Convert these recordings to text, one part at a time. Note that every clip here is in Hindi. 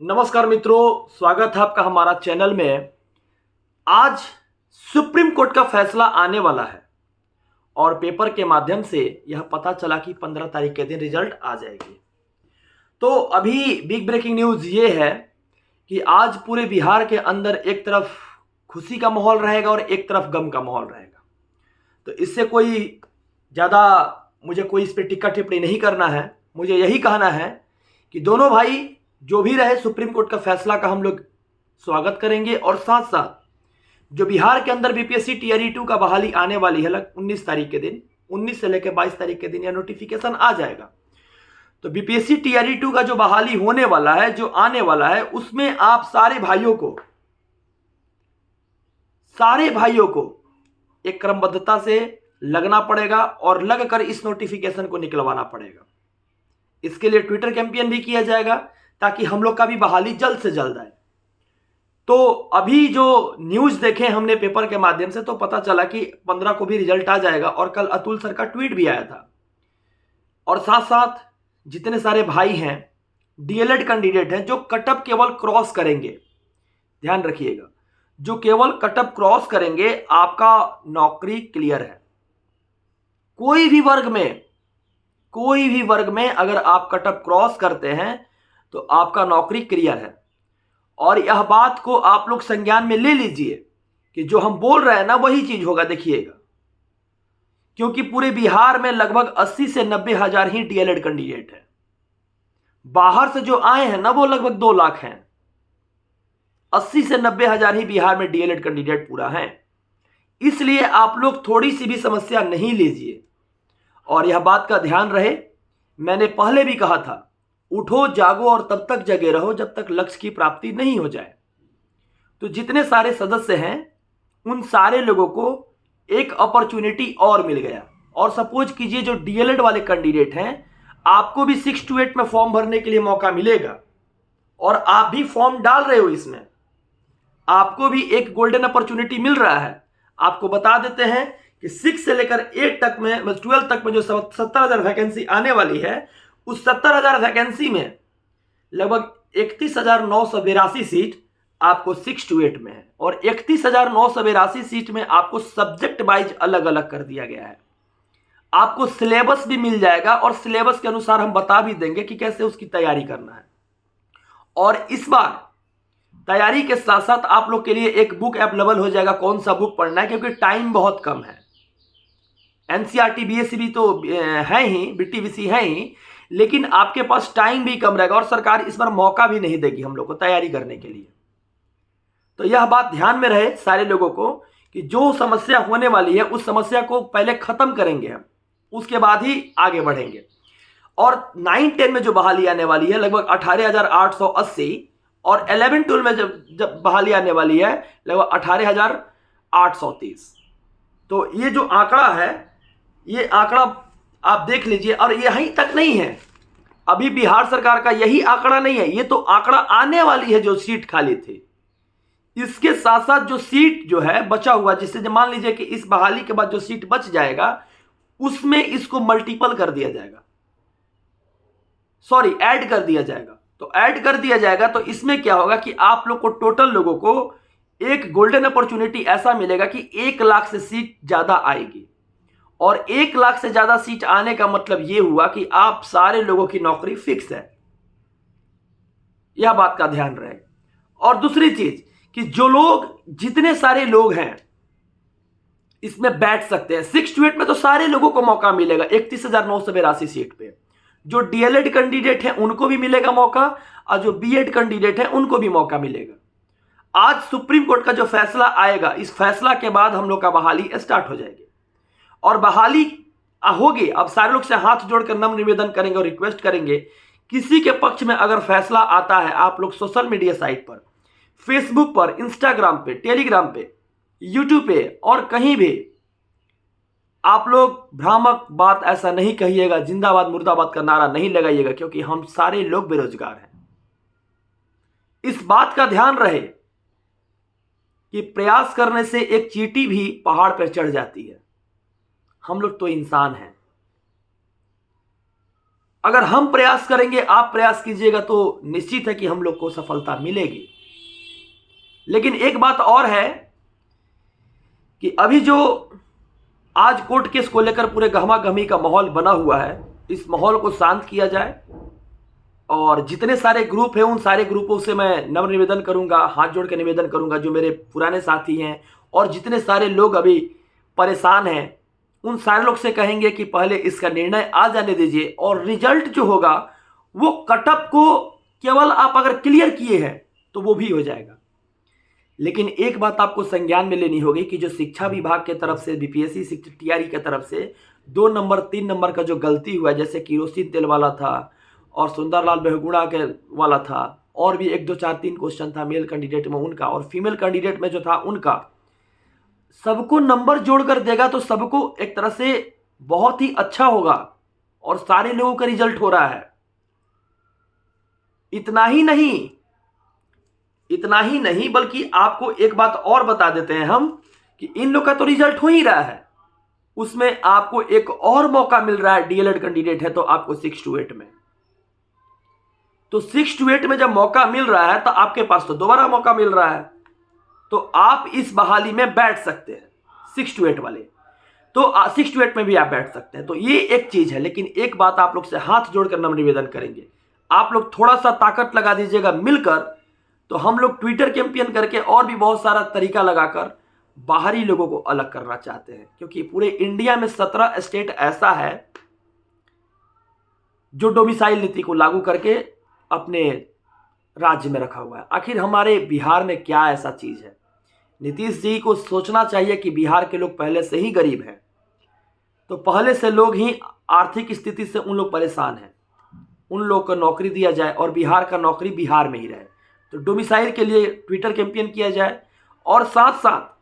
नमस्कार मित्रों, स्वागत है आपका हमारा चैनल में। आज सुप्रीम कोर्ट का फैसला आने वाला है और पेपर के माध्यम से यह पता चला कि 15 तारीख के दिन रिजल्ट आ जाएगी। तो अभी बिग ब्रेकिंग न्यूज़ ये है कि आज पूरे बिहार के अंदर एक तरफ खुशी का माहौल रहेगा और एक तरफ गम का माहौल रहेगा। तो इससे कोई ज़्यादा मुझे कोई इस पर टिक्का टिप्पणी नहीं करना है। मुझे यही कहना है कि दोनों भाई जो भी रहे, सुप्रीम कोर्ट का फैसला का हम लोग स्वागत करेंगे और साथ साथ जो बिहार के अंदर बीपीएससी टीआरई 2 का बहाली आने वाली है 19 तारीख के दिन, 19 से लेकर 22 तारीख के दिन यह नोटिफिकेशन आ जाएगा। तो बीपीएससी टीआरई 2 का जो बहाली होने वाला है, जो आने वाला है, उसमें आप सारे भाइयों को एक क्रमबद्धता से लगना पड़ेगा और लगकर इस नोटिफिकेशन को निकलवाना पड़ेगा। इसके लिए ट्विटर कैंपेन भी किया जाएगा ताकि हम लोग का भी बहाली जल्द से जल्द आए। तो अभी जो न्यूज़ देखे हमने पेपर के माध्यम से, तो पता चला कि 15 को भी रिजल्ट आ जाएगा और कल अतुल सर का ट्वीट भी आया था। और साथ साथ जितने सारे भाई हैं, डीएलएड कैंडिडेट हैं जो कटअप केवल क्रॉस करेंगे, ध्यान रखिएगा, जो केवल कटअप क्रॉस करेंगे, आपका नौकरी क्लियर है। कोई भी वर्ग में अगर आप कटअप क्रॉस करते हैं तो आपका नौकरी क्लियर है। और यह बात को आप लोग संज्ञान में ले लीजिए कि जो हम बोल रहे हैं ना, वही चीज होगा, देखिएगा। क्योंकि पूरे बिहार में लगभग 80 से 90 हजार ही डीएलएड कैंडिडेट हैं। बाहर से जो आए हैं ना, वो लगभग 2 लाख हैं। 80 से 90 हजार ही बिहार में डीएलएड कैंडिडेट पूरा है। इसलिए आप लोग थोड़ी सी भी समस्या नहीं लीजिए और यह बात का ध्यान रहे, मैंने पहले भी कहा था, उठो जागो और तब तक जगे रहो जब तक लक्ष्य की प्राप्ति नहीं हो जाए। तो जितने सारे सदस्य हैं उन सारे लोगों को एक अपॉर्चुनिटी और मिल गया। और सपोज कीजिए जो डीएलएड वाले कैंडिडेट हैं, आपको भी 6 to 8 में फॉर्म भरने के लिए मौका मिलेगा और आप भी फॉर्म डाल रहे हो, इसमें आपको भी एक गोल्डन अपॉर्चुनिटी मिल रहा है। आपको बता देते हैं कि 6 से लेकर 8 तक में, 12 तक में जो 70,000 वैकेंसी आने वाली है, उस 70,000 वैकेंसी में लगभग 31,982 सीट आपको 6 to 8 में है और 31,982 सीट में आपको सब्जेक्ट वाइज अलग अलग कर दिया गया है। आपको सिलेबस भी मिल जाएगा और सिलेबस के अनुसार हम बता भी देंगे कि कैसे उसकी तैयारी करना है। और इस बार तैयारी के साथ साथ आप लोग के लिए एक बुक अवेलेबल हो जाएगा, कौन सा बुक पढ़ना है, क्योंकि टाइम बहुत कम है। एनसीईआरटी बीएससी तो है ही, बीटीबीसी है ही, लेकिन आपके पास टाइम भी कम रहेगा और सरकार इस बार मौका भी नहीं देगी हम लोग को तैयारी करने के लिए। तो यह बात ध्यान में रहे सारे लोगों को कि जो समस्या होने वाली है उस समस्या को पहले खत्म करेंगे हम, उसके बाद ही आगे बढ़ेंगे। और 9-10 में जो बहाली आने वाली है लगभग 18,880 और 11-12 में जब बहाली आने वाली है लगभग 18,830। तो ये जो आंकड़ा है, ये आंकड़ा आप देख लीजिए। और यहीं तक नहीं है, अभी बिहार सरकार का यही आंकड़ा नहीं है, ये तो आंकड़ा आने वाली है जो सीट खाली थी। इसके साथ साथ जो सीट जो है बचा हुआ, जिससे मान लीजिए कि इस बहाली के बाद जो सीट बच जाएगा उसमें इसको मल्टीपल कर दिया जाएगा, सॉरी ऐड कर दिया जाएगा। तो ऐड कर दिया जाएगा तो इसमें क्या होगा कि आप लोग को, टोटल लोगों को एक गोल्डन अपॉर्चुनिटी ऐसा मिलेगा कि 1 लाख से सीट ज्यादा आएगी। और 1 लाख से ज्यादा सीट आने का मतलब यह हुआ कि आप सारे लोगों की नौकरी फिक्स है। यह बात का ध्यान रहे। और दूसरी चीज कि जो लोग, जितने सारे लोग हैं इसमें बैठ सकते हैं, 6 to 8 में तो सारे लोगों को मौका मिलेगा 31,982 सीट पे। जो डीएलएड कैंडिडेट हैं उनको भी मिलेगा मौका और जो बीएड कैंडिडेट हैं उनको भी मौका मिलेगा। आज सुप्रीम कोर्ट का जो फैसला आएगा, इस फैसला के बाद हम लोग का बहाली स्टार्ट हो जाएगी और बहाली होगी। अब सारे लोग से हाथ जोड़कर नम्र निवेदन करेंगे और रिक्वेस्ट करेंगे, किसी के पक्ष में अगर फैसला आता है, आप लोग सोशल मीडिया साइट पर, फेसबुक पर, इंस्टाग्राम पे, टेलीग्राम पे, यूट्यूब पे और कहीं भी आप लोग भ्रामक बात ऐसा नहीं कहिएगा, जिंदाबाद मुर्दाबाद का नारा नहीं लगाइएगा, क्योंकि हम सारे लोग बेरोजगार हैं। इस बात का ध्यान रहे कि प्रयास करने से एक चींटी भी पहाड़ पर चढ़ जाती है। हम लोग तो इंसान हैं। अगर हम प्रयास करेंगे, आप प्रयास कीजिएगा, तो निश्चित है कि हम लोग को सफलता मिलेगी। लेकिन एक बात और है कि अभी जो आज कोर्ट केस को लेकर पूरे गहमा गहमी का माहौल बना हुआ है, इस माहौल को शांत किया जाए। और जितने सारे ग्रुप हैं उन सारे ग्रुपों से मैं नम्र निवेदन करूंगा, हाथ जोड़ के निवेदन करूंगा, जो मेरे पुराने साथी हैं और जितने सारे लोग अभी परेशान हैं, उन सारे लोग से कहेंगे कि पहले इसका निर्णय आ जाने दीजिए, और रिजल्ट जो होगा वो कटअप को केवल आप अगर क्लियर किए हैं तो वो भी हो जाएगा। लेकिन एक बात आपको संज्ञान में लेनी होगी कि जो शिक्षा विभाग के तरफ से, बीपीएससी टीआरई के तरफ से 2 नंबर 3 नंबर का जो गलती हुआ है, जैसे किरोसिन तेल वाला था और सुंदरलाल बहुगुणा के वाला था, और भी 1 2 4 3 क्वेश्चन था मेल कैंडिडेट में उनका, और फीमेल कैंडिडेट में जो था उनका, सबको नंबर जोड़कर देगा तो सबको एक तरह से बहुत ही अच्छा होगा, और सारे लोगों का रिजल्ट हो रहा है। इतना ही नहीं बल्कि आपको एक बात और बता देते हैं हम कि इन लोग का तो रिजल्ट हो ही रहा है, उसमें आपको एक और मौका मिल रहा है। डीएलएड कैंडिडेट है तो आपको 6 to 8 में, तो 6 to 8 में जब मौका मिल रहा है तो आपके पास तो दोबारा मौका मिल रहा है, तो आप इस बहाली में बैठ सकते हैं 6 to 8 वाले, तो 6 to 8 में भी आप बैठ सकते हैं। तो ये एक चीज है। लेकिन एक बात आप लोग से हाथ जोड़कर नम्र निवेदन करेंगे, आप लोग थोड़ा सा ताकत लगा दीजिएगा मिलकर, तो हम लोग ट्विटर कैंपेन करके और भी बहुत सारा तरीका लगाकर बाहरी लोगों को अलग करना चाहते हैं। क्योंकि पूरे इंडिया में 17 स्टेट ऐसा है जो डोमिसाइल नीति को लागू करके अपने राज्य में रखा हुआ है। आखिर हमारे बिहार में क्या ऐसा चीज है? नीतीश जी को सोचना चाहिए कि बिहार के लोग पहले से ही गरीब हैं, तो पहले से लोग ही आर्थिक स्थिति से उन लोग परेशान हैं, उन लोग को नौकरी दिया जाए और बिहार का नौकरी बिहार में ही रहे। तो डोमिसाइल के लिए ट्विटर कैंपेन किया जाए, और साथ साथ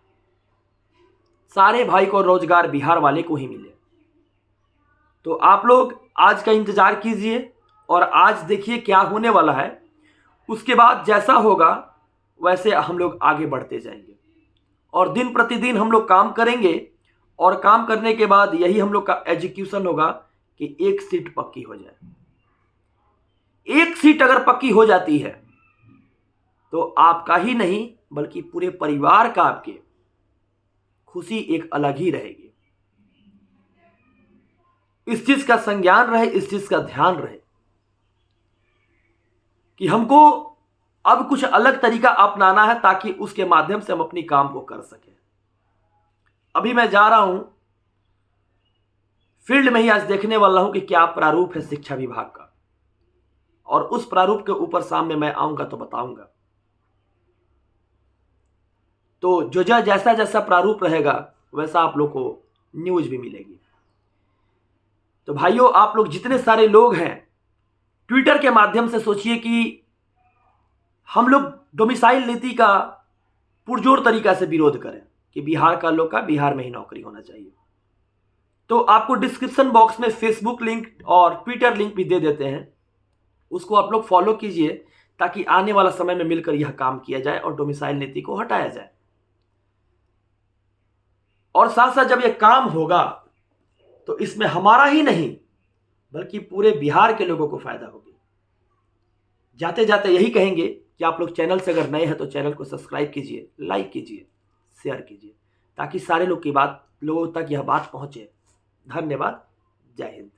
सारे भाई को रोजगार बिहार वाले को ही मिले। तो आप लोग आज का इंतजार कीजिए और आज देखिए क्या होने वाला है। उसके बाद जैसा होगा वैसे हम लोग आगे बढ़ते जाएंगे, और दिन प्रतिदिन हम लोग काम करेंगे, और काम करने के बाद यही हम लोग का एग्जीक्यूशन होगा कि 1 सीट पक्की हो जाए। 1 सीट अगर पक्की हो जाती है तो आपका ही नहीं बल्कि पूरे परिवार का, आपके खुशी एक अलग ही रहेगी। इस चीज का संज्ञान रहे, इस चीज का ध्यान रहे कि हमको अब कुछ अलग तरीका अपनाना है, ताकि उसके माध्यम से हम अपनी काम को कर सकें। अभी मैं जा रहा हूं फील्ड में ही, आज देखने वाला हूं कि क्या प्रारूप है शिक्षा विभाग का, और उस प्रारूप के ऊपर सामने मैं आऊंगा तो बताऊंगा। तो जो जैसा जैसा प्रारूप रहेगा वैसा आप लोग को न्यूज भी मिलेगी। तो भाइयों, आप लोग जितने सारे लोग हैं ट्विटर के माध्यम से सोचिए कि हम लोग डोमिसाइल नीति का पुरजोर तरीका से विरोध करें कि बिहार का लोग का बिहार में ही नौकरी होना चाहिए। तो आपको डिस्क्रिप्शन बॉक्स में फेसबुक लिंक और ट्विटर लिंक भी दे देते हैं, उसको आप लोग फॉलो कीजिए, ताकि आने वाला समय में मिलकर यह काम किया जाए और डोमिसाइल नीति को हटाया जाए। और साथ साथ जब यह काम होगा तो इसमें हमारा ही नहीं बल्कि पूरे बिहार के लोगों को फायदा होगी। जाते जाते यही कहेंगे कि आप लोग चैनल से अगर नए हैं तो चैनल को सब्सक्राइब कीजिए, लाइक कीजिए, शेयर कीजिए, ताकि सारे लोगों तक यह बात पहुंचे। धन्यवाद। जय हिंद।